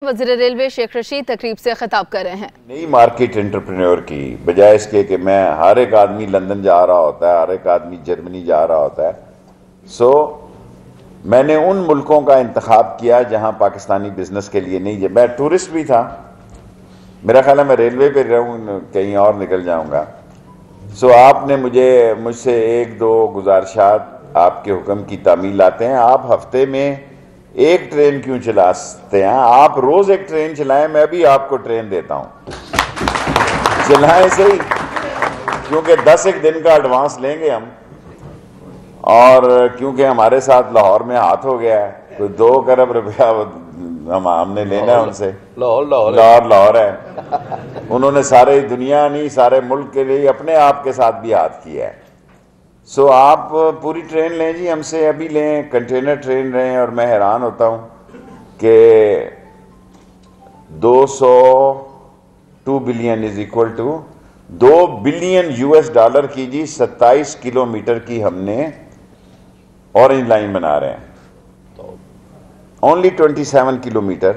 وزیر ریلوے شیخ رشید تقریب سے خطاب کر رہے ہیں۔ نئی مارکیٹ انٹرپرینور کی بجائے اس کے کہ میں ہر ایک آدمی لندن جا رہا ہوتا ہے، ہر ایک آدمی جرمنی جا رہا ہوتا ہے، میں نے ان ملکوں کا انتخاب کیا جہاں پاکستانی بزنس کے لیے نہیں، میں ٹورسٹ بھی تھا، میرا خیال ہے میں ریلوے پہ رہوں کہیں اور نکل جاؤں گا۔ آپ نے مجھ سے ایک دو گزارشات آپ کے حکم کی تعمیل لاتے ہیں۔ آپ ہفتے میں ایک ٹرین کیوں چلاتے ہیں؟ آپ روز ایک ٹرین چلائیں، میں بھی آپ کو ٹرین دیتا ہوں، چلائیں صحیح، کیونکہ 10 ایک دن کا ایڈوانس لیں گے ہم، اور کیونکہ ہمارے ساتھ لاہور میں ہاتھ ہو گیا ہے، کوئی 2 ارب روپیہ ہم نے لینا ہے ان سے، لاہور ہے، انہوں نے سارے دنیا نہیں سارے ملک کے لیے اپنے آپ کے ساتھ بھی ہاتھ کیا ہے۔ آپ پوری ٹرین لیں جی ہم سے، ابھی لیں، کنٹینر ٹرین لیں، اور میں حیران ہوتا ہوں کہ 2 billion is equal to 2 billion US$ کی جی 27 کلومیٹر کی ہم نے اورنج لائن بنا رہے ہیں، only 27 kilometre,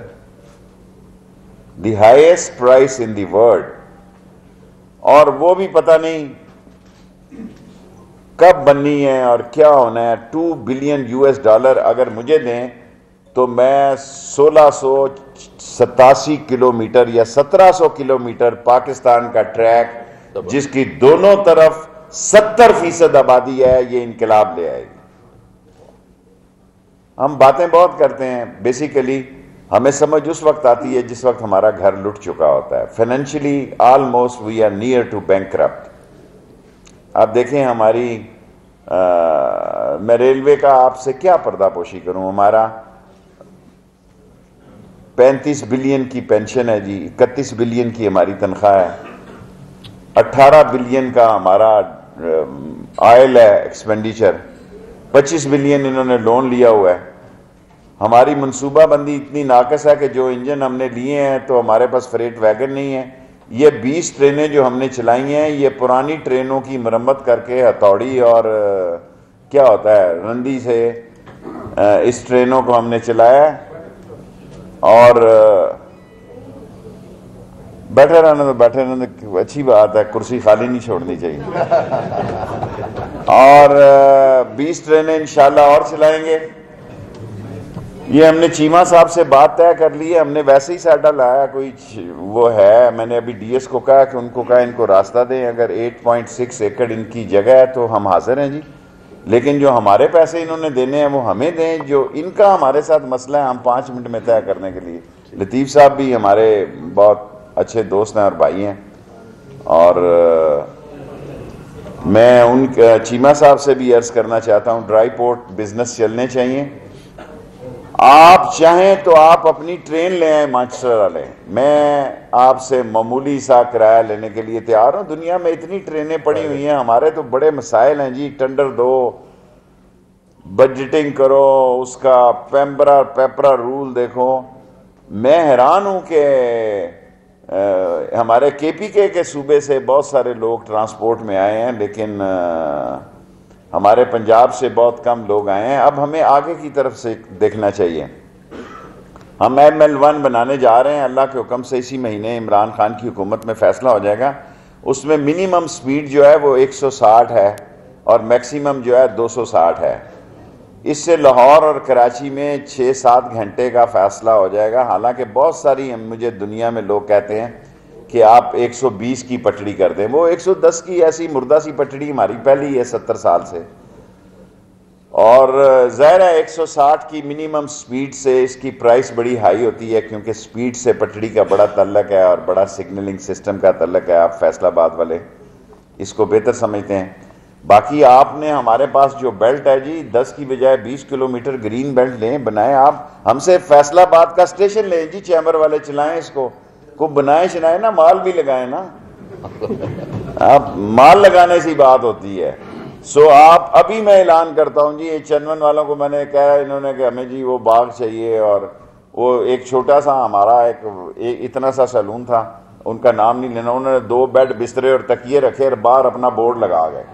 the highest price in the world, اور وہ بھی پتہ نہیں کب بننی ہے اور کیا ہونا ہے۔ 2 بلین US$ اگر مجھے دیں تو میں 1687 کلومیٹر یا 1700 کلومیٹر پاکستان کا ٹریک، جس کی دونوں طرف 70% آبادی ہے، یہ انقلاب لے آئے گی۔ ہم باتیں بہت کرتے ہیں، بیسیکلی ہمیں سمجھ اس وقت آتی ہے جس وقت ہمارا گھر لٹ چکا ہوتا ہے، financially almost we are near to bankrupt. آپ دیکھیں ہماری میں ریلوے کا آپ سے کیا پردہ پوشی کروں، ہمارا 35 بلین کی پینشن ہے جی، 31 بلین کی ہماری تنخواہ ہے، 18 بلین کا ہمارا آئل ہے ایکسپینڈیچر، 25 بلین انہوں نے لون لیا ہوا ہے۔ ہماری منصوبہ بندی اتنی ناقص ہے کہ جو انجن ہم نے لیے ہیں تو ہمارے پاس فریٹ ویگن نہیں ہے۔ یہ 20 ٹرینیں جو ہم نے چلائی ہیں، یہ پرانی ٹرینوں کی مرمت کر کے ہتھوڑی اور کیا ہوتا ہے رندی سے اس ٹرینوں کو ہم نے چلایا ہے، اور بیٹھے رہنا تو اچھی بات ہے، کرسی خالی نہیں چھوڑنی چاہیے، اور 20 ٹرینیں انشاءاللہ اور چلائیں گے۔ یہ ہم نے چیمہ صاحب سے بات طے کر لی ہے، ہم نے ویسے ہی سیڈا لایا، کوئی وہ ہے، میں نے ابھی DS کو کہا کہ ان کو کہا ان کو راستہ دیں، اگر 8.6 ایکڑ ان کی جگہ ہے تو ہم حاضر ہیں جی، لیکن جو ہمارے پیسے انہوں نے دینے ہیں وہ ہمیں دیں، جو ان کا ہمارے ساتھ مسئلہ ہے ہم 5 منٹ میں طے کرنے کے لیے۔ لطیف صاحب بھی ہمارے بہت اچھے دوست ہیں اور بھائی ہیں، اور میں ان چیمہ صاحب سے بھی عرض کرنا چاہتا ہوں ڈرائی پورٹ بزنس چلنے چاہیے۔ آپ چاہیں تو آپ اپنی ٹرین لے آئیں مانچسٹر والے، میں آپ سے معمولی سا کرایہ لینے کے لیے تیار ہوں، دنیا میں اتنی ٹرینیں پڑی ہوئی ہیں، ہمارے تو بڑے مسائل ہیں جی، ٹینڈر دو، بجٹنگ کرو، اس کا پیپرا رول دیکھو۔ میں حیران ہوں کہ ہمارے KPK کے صوبے سے بہت سارے لوگ ٹرانسپورٹ میں آئے ہیں، لیکن ہمارے پنجاب سے بہت کم لوگ آئے ہیں۔ اب ہمیں آگے کی طرف سے دیکھنا چاہیے، ہم ML1 بنانے جا رہے ہیں، اللہ کے حکم سے اسی مہینے عمران خان کی حکومت میں فیصلہ ہو جائے گا، اس میں منیمم سپیڈ جو ہے وہ 160 ہے اور میکسیمم جو ہے 260 ہے۔ اس سے لاہور اور کراچی میں 6-7 گھنٹے کا فاصلہ ہو جائے گا، حالانکہ بہت ساری مجھے دنیا میں لوگ کہتے ہیں کہ آپ 120 کی پٹڑی کر دیں، وہ 110 کی ایسی مردہ سی پٹڑی ہماری پہلی ہے 70 سال سے، اور ظاہر ہے 160 کی منیمم سپیڈ سے اس کی پرائس بڑی ہائی ہوتی ہے، کیونکہ سپیڈ سے پٹڑی کا بڑا تعلق ہے اور بڑا سگنلنگ سسٹم کا تعلق ہے، آپ فیصل آباد والے اس کو بہتر سمجھتے ہیں۔ باقی آپ نے ہمارے پاس جو بیلٹ ہے جی 10 کی بجائے 20 کلومیٹر گرین بیلٹ لیں، بنائیں، آپ ہم سے فیصل آباد کا اسٹیشن لیں جی، چیمبر والے چلائیں اس کو بنائیں شنائیں نا، مال بھی لگائیں نا، آپ مال لگانے سے بات ہوتی ہے۔ آپ ابھی میں اعلان کرتا ہوں جی، چنون والوں کو میں نے کہا، انہوں نے کہ ہمیں جی وہ باغ چاہیے، اور وہ ایک چھوٹا سا ہمارا ایک اتنا سا سیلون تھا، ان کا نام نہیں لینا، انہوں نے 2 بیڈ بسترے اور تکیے رکھے اور باہر اپنا بورڈ لگا گئے۔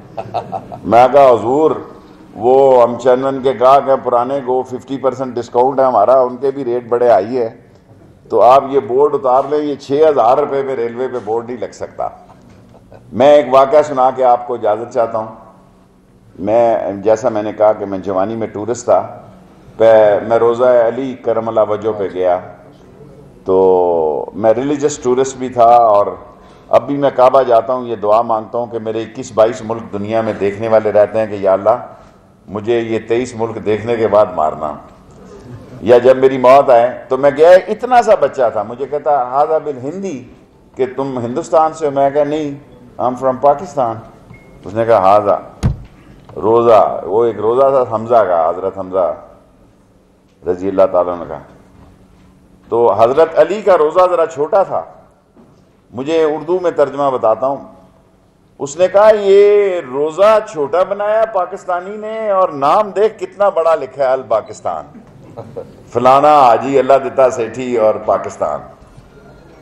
میں کہا حضور وہ ہم چنون کے گاہک ہیں پرانے، کو 50% ڈسکاؤنٹ ہے ہمارا، ان کے بھی ریٹ بڑے ہائی ہے، تو آپ یہ بورڈ اتار لیں, یہ 6,000 روپے پہ ریلوے پہ بورڈ نہیں لگ سکتا. میں ایک واقعہ سنا کے آپ کو اجازت چاہتا ہوں. جیسا میں نے کہا کہ میں جوانی میں ٹورسٹ تھا, میں روزہ علی کرم اللہ وجہ پہ گیا, تو میں ریلیجس ٹورسٹ بھی تھا, اور اب بھی میں کعبہ جاتا ہوں, یہ دعا مانگتا ہوں کہ میرے 21-22 ملک دنیا میں دیکھنے والے رہتے ہیں کہ یا اللہ مجھے یہ 23 ملک دیکھنے کے بعد مارنا, یا جب میری موت آئے. تو میں گیا, اتنا سا بچہ تھا, مجھے کہتا ہاذا بالہندی کہ تم ہندوستان سے ہو؟ میں کہا نہیں, آئی ایم فرام پاکستان. اس نے کہا ہاذا روزہ, وہ ایک روزہ تھا حمزہ کا, حضرت حمزہ رضی اللہ تعالیٰ عنہ کا. تو حضرت علی کا روزہ ذرا چھوٹا تھا, مجھے اردو میں ترجمہ بتاتا ہوں. اس نے کہا یہ روزہ چھوٹا بنایا پاکستانی نے, اور نام دیکھ کتنا بڑا لکھا ہے الپاکستان, فلانا حاجی اللہ دیتا سیٹھی اور پاکستان.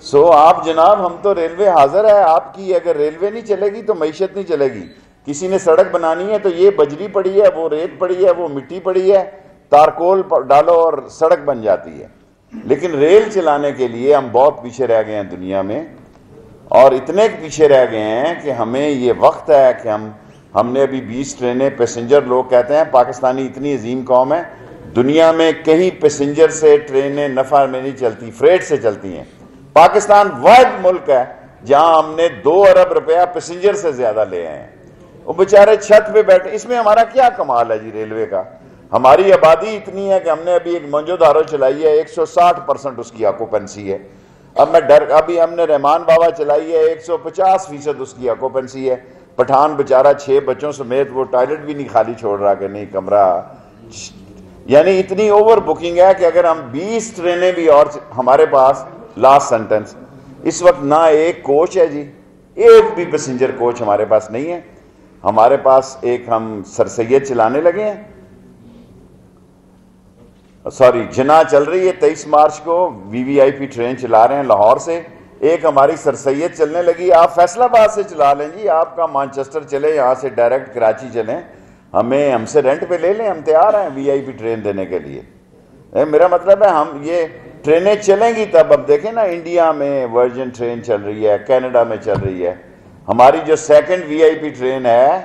سو آپ جناب, ہم تو ریلوے حاضر ہے آپ کی, اگر ریلوے نہیں چلے گی تو معیشت نہیں چلے گی. کسی نے سڑک بنانی ہے تو یہ بجری پڑی ہے, وہ ریت پڑی ہے, وہ مٹی پڑی ہے, تارکول ڈالو اور سڑک بن جاتی ہے. لیکن ریل چلانے کے لیے ہم بہت پیچھے رہ گئے ہیں دنیا میں, اور اتنے پیچھے رہ گئے ہیں کہ ہمیں یہ وقت ہے کہ ہم نے ابھی 20 ٹرینیں پیسنجر, لوگ کہتے ہیں پاکستانی اتنی عظیم قوم ہے, دنیا میں کہیں پیسنجر سے ٹرینیں نفع میں نہیں چلتی, فریٹ سے چلتی ہیں. پاکستان واحد ملک ہے جہاں ہم نے 2 ارب روپیہ پیسنجر سے زیادہ لے آئے ہیں. وہ بیچارے چھت پہ بیٹھے, اس میں ہمارا کیا کمال ہے جی ریلوے کا؟ ہماری آبادی اتنی ہے کہ ہم نے ابھی ایک منجو دھارو چلائی ہے, 160% اس کی آکوپنسی ہے. ابھی ہم نے رحمان بابا چلائی ہے, 150% اس کی آکوپنسی ہے. پٹھان بیچارہ 6 بچوں سمیت وہ ٹوائلٹ بھی نہیں خالی چھوڑ رہا کہ نہیں کمرہ, یعنی اتنی اوور بکنگ ہے کہ اگر ہم 20 ٹرینیں بھی اور ہمارے پاس, لاسٹ سینٹنس, اس وقت نہ ایک کوچ ہے جی, ایک بھی پیسنجر کوچ ہمارے پاس نہیں ہے. ہمارے پاس ایک ہم سر سید چلانے لگے ہیں, جنا چل رہی ہے 23 مارچ کو, VVIP ٹرین چلا رہے ہیں لاہور سے. ایک ہماری سر سید چلنے لگی, آپ فیصل آباد سے چلا لیں جی, آپ کا مانچسٹر چلے, یہاں سے ڈائریکٹ کراچی چلیں, ہم سے رینٹ پہ لے لیں, ہم تیار ہیں VIP ٹرین دینے کے لیے. میرا مطلب ہے ہم یہ ٹرینیں چلیں گی تب. اب دیکھیں نا, انڈیا میں ورجن ٹرین چل رہی ہے, کینیڈا میں چل رہی ہے, ہماری جو 2nd VIP ٹرین ہے.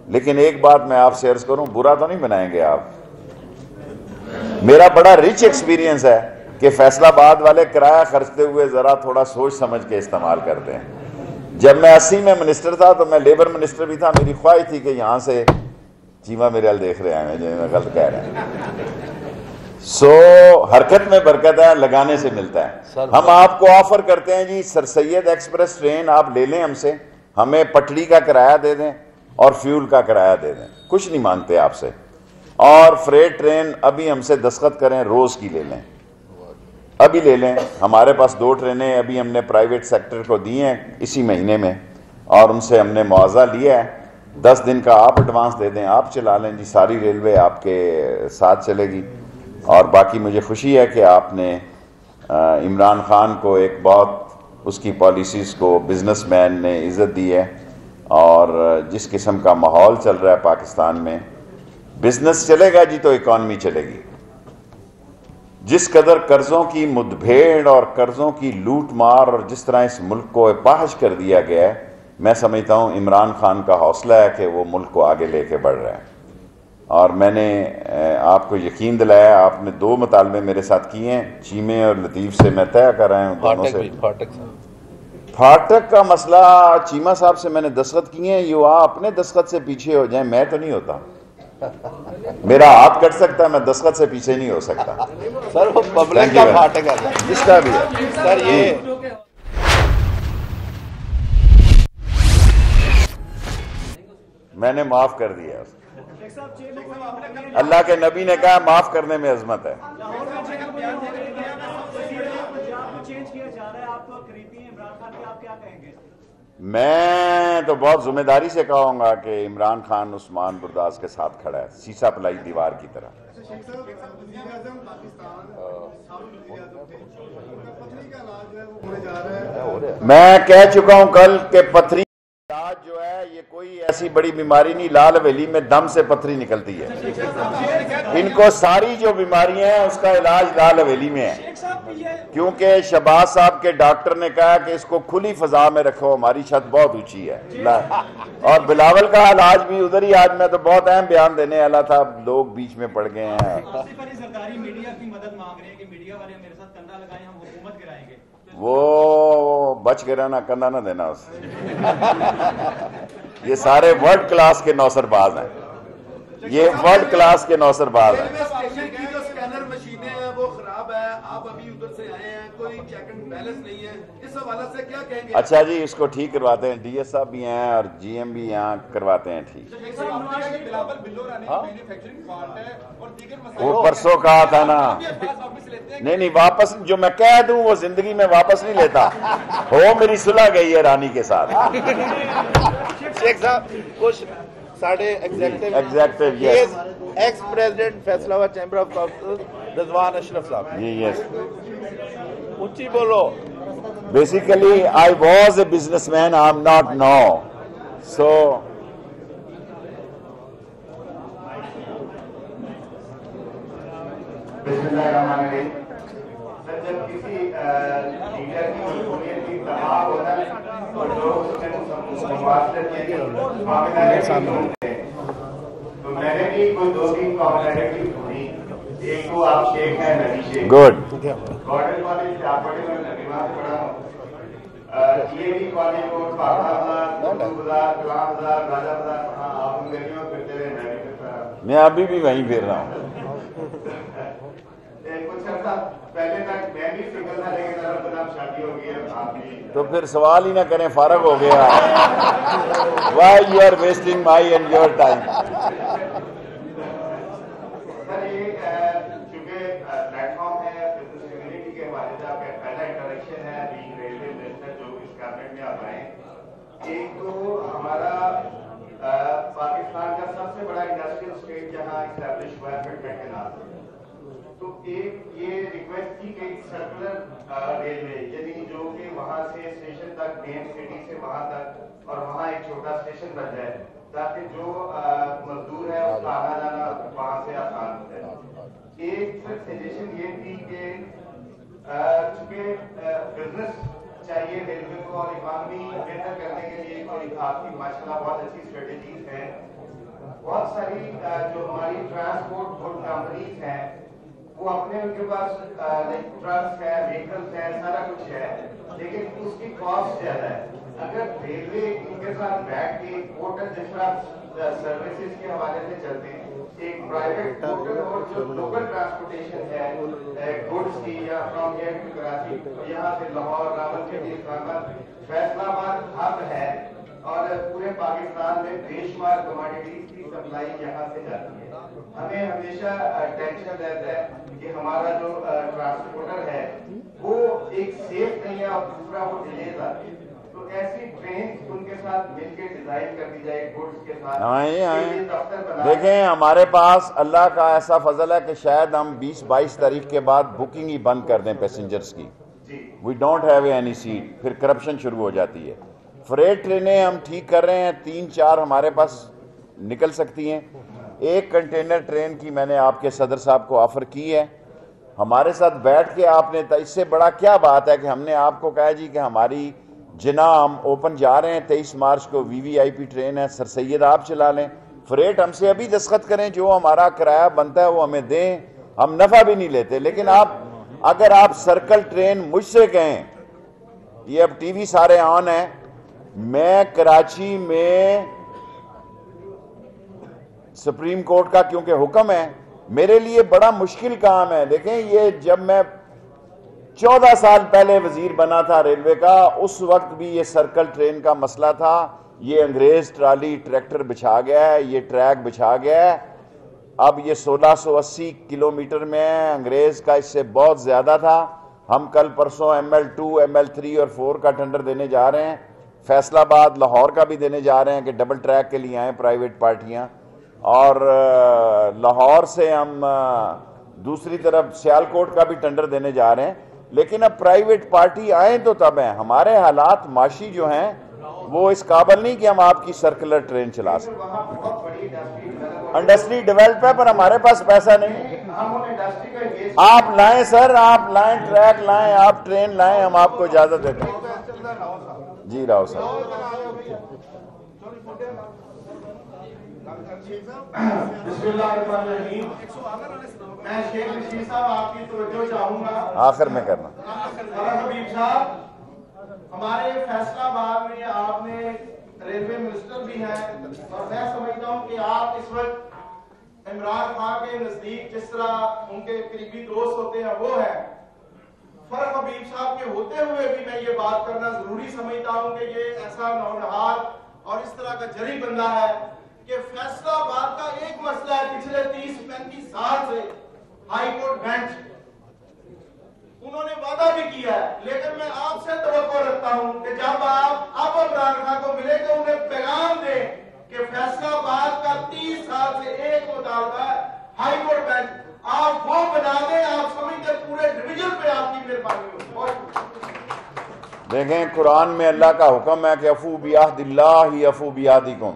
لیکن ایک بات میں آپ سے عرض کروں, برا تو نہیں بنائیں گے آپ, میرا بڑا رچ ایکسپیرینس ہے کہ فیصل آباد والے کرایہ خرچتے ہوئے ذرا تھوڑا سوچ سمجھ کے استعمال کرتے ہیں. جب میں 80 میں منسٹر تھا تو میں لیبر منسٹر بھی تھا, میری خواہش تھی کہ یہاں سے, چیمہ میرے حال دیکھ رہے ہیں, میں غلط کہہ رہے ہیں. سو حرکت میں برکت ہے, لگانے سے ملتا ہے. ہم آپ کو آفر کرتے ہیں جی, سر سید ایکسپریس ٹرین آپ لے لیں ہم سے, ہمیں پٹڑی کا کرایہ دے دیں اور فیول کا کرایہ دے دیں, کچھ نہیں مانگتے آپ سے. اور فریٹ ٹرین ابھی ہم سے دستخط کریں, روز کی لے لیں, ابھی لے لیں. ہمارے پاس 2 ٹرینیں ابھی ہم نے پرائیویٹ سیکٹر کو دی ہیں اسی مہینے میں, اور ان سے ہم نے معاوضہ لیا ہے. 10 دن کا آپ ایڈوانس دے دیں, آپ چلا لیں جی, ساری ریلوے آپ کے ساتھ چلے گی. اور باقی مجھے خوشی ہے کہ آپ نے عمران خان کو ایک بہت, اس کی پالیسیز کو بزنس مین نے عزت دی ہے, اور جس قسم کا ماحول چل رہا ہے پاکستان میں, بزنس چلے گا جی تو اکانومی چلے گی. جس قدر قرضوں کی مدبھیڑ اور قرضوں کی لوٹ مار, اور جس طرح اس ملک کو اپاہج کر دیا گیا ہے, میں سمجھتا ہوں عمران خان کا حوصلہ ہے کہ وہ ملک کو آگے لے کے بڑھ رہا ہے. اور میں نے آپ کو یقین دلایا, آپ نے 2 مطالبے میرے ساتھ کیے ہیں, چیمے اور لطیف سے میں طے کر رہا ہوں دونوں سے. پھاٹک کا مسئلہ چیمہ صاحب سے میں نے دستخط کیے ہیں, یہ آپ اپنے دستخط سے پیچھے ہو جائیں, میں تو نہیں ہوتا. میرا ہاتھ کٹ سکتا ہے, میں دستخط سے پیچھے نہیں ہو سکتا. سر وہ پبلک کا پھاٹک ہے, جس کا بھی ہے سر. یہ میں نے معاف کر دیا. اللہ کے نبی نے کہا معاف کرنے میں عظمت ہے. میں تو بہت ذمہ داری سے کہوں گا کہ عمران خان عثمان برداس کے ساتھ کھڑا ہے, سیسا پلائی دیوار کی طرح. میں کہہ چکا ہوں کل کہ پتھری علاج جو ہے یہ کوئی ایسی بڑی بیماری نہیں، لال حویلی میں دم سے پتھری نکلتی ہے، ان کو ساری جو بیماریاں ہیں اس کا علاج لال حویلی میں ہے، کیونکہ شہباز صاحب کے ڈاکٹر نے کہا کہ اس کو کھلی فضا میں رکھو، ہماری چھت بہت اونچی ہے، اور بلاول کا علاج بھی ادھر ہی، آج میں تو بہت اہم بیان دینے والا تھا، لوگ بیچ میں پڑ گئے ہیں۔ سرکاری میڈیا کی مدد مانگ رہے ہیں کہ میڈیا والے میرے ساتھ کندھا لگائیں، ہم حکومت گرائیں گے۔ وہ بچ کے رہنا، کندھا نہ دینا اس یہ سارے ورلڈ کلاس کے نوسر باز ہیں، یہ ورلڈ کلاس کے نوسر باز ہیں۔ کی جو سکینر مشینیں ہیں وہ خراب ہے، آپ ابھی ادھر سے آئے ہیں، کوئی چیک اینڈ بیلنس نہیں ہے، اس حوالے سے کیا کہیں گے؟ اچھا جی، اس کو ٹھیک کرواتے ہیں، ڈی ایس صاحب بھی ہیں اور جی ایم بھی یہاں کرواتے ہیں ٹھیک۔ وہ پرسوں کہا تھا نا، نہیں واپس جو میں کہہ دوں وہ زندگی میں واپس نہیں لیتا، ہو میری صلح گئی ہے رانی کے ساتھ۔ شیخ صاحب کچھ ساڑھے ایگزیکٹو یس ایکس پریزیڈنٹ فیصلہ آباد چیمبر آف کامرس رضوان اشرف صاحب، جی یس۔ اونچی بولو۔ Basically, I was a businessman, I'm not now. So, جب کسی لیڈر کی مصروفیت کی تمام ہوتا ہے اور لوگ اس میں مواصلت کی تو میں نے بھی کوئی 2-3 کامپیٹیٹیو سنی، ایک تو آپ شیخ ہیں نبی شیخ، good. گارڈن کالج سے آپ پڑھے، میں نبیوان سے پڑھا ہوں، یہ بھی کالج کو بازار کلام بازار راجہ بازار پڑھا، آپ ان گلیوں میں پھرتے رہے، میں بھی پھرتا رہا، میں ابھی بھی وہیں پھر رہا ہوں۔ کچھ عرصہ پہلے تک میں بھی سنگل تھا، لیکن اب جناب شادی ہو گئی ہے، آپ بھی تو پھر سوال ہی نہ کریں، فارغ ہو گیا۔ Why you are wasting my and your time? سر یہ چونکہ پلیٹ فارم ہے بزنس کمیونٹی کے حوالے سے آپ کا پہلا انٹریکشن ہے بینگ ریلوے منسٹر جو اس کابینٹ میں آپ آئے ہیں، ایک تو ہمارا پاکستان کا سب سے بڑا انڈسٹریل اسٹیٹ جہاں اسٹیبلش ہوا ہے فٹمنٹ کے نام سے، تو ایک یہ ریکویسٹ تھی کہ ایک سرکولر ریلوے یعنی جو کہ وہاں سے اسٹیشن تک مین سٹی سے وہاں تک اور وہاں ایک چھوٹا اسٹیشن بن جائے تاکہ جو مزدور ہے اس کا آنا جانا وہاں سے آسان ہو جائے۔ ایک سجیشن یہ تھی کہ چونکہ بزنس چاہیے ریلوے کو اور اکانومی بہتر کرنے کے لیے کوئی آپ کی ماشاءاللہ بہت اچھی اسٹریٹجیز ہیں، بہت ساری جو ہماری ٹرانسپورٹ گڈ کمپنیز ہیں وہ اپنے ان کے پاس ٹرکس ہے، وہیکلس ہے، سارا کچھ ہے، لیکن اس کی کاسٹ زیادہ ہے۔ اگر ریلوے ان کے ساتھ بیٹھ کے پورٹل جس طرح سروسز کے حوالے سے چلتے ہیں، ایک پرائیویٹ پورٹل اور جو لوکل ٹرانسپورٹیشن ہے گڈس کی یا فرام ہیئر ٹو کراچی، یہاں سے لاہور، راولپنڈی، اسلام آباد، فیصلہ آباد ہب ہے اور پورے پاکستان میں بے شمار کموڈیٹیز کی سپلائی یہاں سے جاتی ہے۔ ہمیں ہمیشہ ٹینشن رہتا ہے کہ ہمارا جو ٹرانسپورٹر ہے وہ ایک سیف نہیں ہے اور دوسرا وہ ڈیلیز آتی ہے، تو ایسی ٹرین ان کے ساتھ مل کے ڈیزائن کر دی جائے گڈس کے ساتھ۔ دیکھیں ہمارے پاس اللہ کا ایسا فضل ہے کہ شاید ہم 20-22 تاریخ کے بعد بکنگ ہی بند کر دیں پیسنجرز کی، we don't have any seat, پھر کرپشن شروع ہو جاتی ہے۔ فریٹ ٹرینیں ہم ٹھیک کر رہے ہیں، 3-4 ہمارے پاس نکل سکتی ہیں، ایک کنٹینر ٹرین کی میں نے آپ کے صدر صاحب کو آفر کی ہے، ہمارے ساتھ بیٹھ کے آپ نے، اس سے بڑا کیا بات ہے کہ ہم نے آپ کو کہا جی کہ ہماری جنا ہم اوپن جا رہے ہیں 23 مارچ کو، VVIP ٹرین ہے، سر سید آپ چلا لیں، فریٹ ہم سے ابھی دستخط کریں، جو ہمارا کرایہ بنتا ہے وہ ہمیں دیں، ہم نفع بھی نہیں لیتے، لیکن اگر آپ سرکل ٹرین مجھ سے کہیں، یہ اب ٹی وی سارے آن ہیں، میں کراچی میں سپریم کورٹ کا کیونکہ حکم ہے، میرے لیے بڑا مشکل کام ہے۔ دیکھیں یہ جب میں 14 سال پہلے وزیر بنا تھا ریلوے کا، اس وقت بھی یہ سرکل ٹرین کا مسئلہ تھا، یہ انگریز ٹرالی ٹریکٹر بچھا گیا ہے، یہ ٹریک بچھا گیا ہے، اب یہ 1680 کلومیٹر میں ہے، انگریز کا اس سے بہت زیادہ تھا۔ ہم کل پرسوں ML2 ML3 اور 4 کا ٹینڈر دینے جا رہے ہیں، فیصلہ آباد لاہور کا بھی دینے جا رہے ہیں کہ ڈبل ٹریک کے لیے آئیں پرائیویٹ پارٹیاں، اور لاہور سے ہم دوسری طرف سیالکوٹ کا بھی ٹینڈر دینے جا رہے ہیں، لیکن اب پرائیویٹ پارٹی آئیں تو تب ہیں۔ ہمارے حالات معاشی جو ہیں وہ اس قابل نہیں کہ ہم آپ کی سرکولر ٹرین چلا سکیں. وہاں بہت بڑی انڈسٹری ڈیولپ ہے پر ہمارے پاس پیسہ نہیں. ہم ان انڈسٹری کا یہ آپ لائیں سر, آپ لائیں, ٹریک لائیں, آپ ٹرین لائیں, ہم آپ کو اجازت دیتے ہیں. جی راؤ صاحب. بسم اللہ الرحمن الرحیم. میں شیخ رشید صاحب آپ کی توجہ چاہوں گا. آخر میں کرنا. حبیب صاحب, ہمارے فیصلہ آباد میں آپ نے ریلوے منسٹر بھی ہیں اور میں سمجھتا ہوں کہ آپ اس وقت عمران خان کے نزدیک جس طرح ان کے قریبی دوست ہوتے ہیں وہ ہے. فرق حبیب صاحب کے ہوتے ہوئے بھی میں یہ بات کرنا ضروری سمجھتا ہوں کہ یہ ایسا نونہار اور اس طرح کا جری بندہ ہے کہ فیصلہ آباد کا ایک مسئلہ ہے پچھلے 30-35 سال سے ہائی کورٹ بینچ انہوں نے وعدہ بھی کیا ہے, لیکن میں آپ سے توقع رکھتا ہوں کہ جب آپ اب عمران خان کو ملے تو انہیں پیغام دیں کہ فیصلہ آباد کا 30 سال سے ایک مطالبہ ہے ہائی کورٹ بینچ, آپ وہ بنا دیں. آپ سمجھتے پورے ڈویژن پہ آپ کی مہربانی ہوگی. دیکھیں قرآن میں اللہ کا حکم ہے کہ افو بعہد اللہ افو بعہدکم,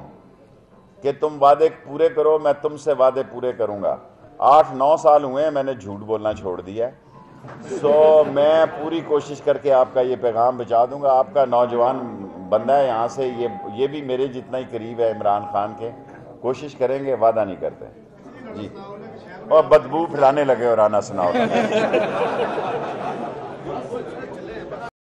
کہ تم وعدے پورے کرو میں تم سے وعدے پورے کروں گا. 8-9 سال ہوئے ہیں میں نے جھوٹ بولنا چھوڑ دیا ہے. میں پوری کوشش کر کے آپ کا یہ پیغام بچا دوں گا. آپ کا نوجوان بندہ ہے یہاں سے, یہ بھی میرے جتنا ہی قریب ہے عمران خان کے. کوشش کریں گے, وعدہ نہیں کرتے. جی, اور بدبو پھیلانے لگے اور آنا سناؤ.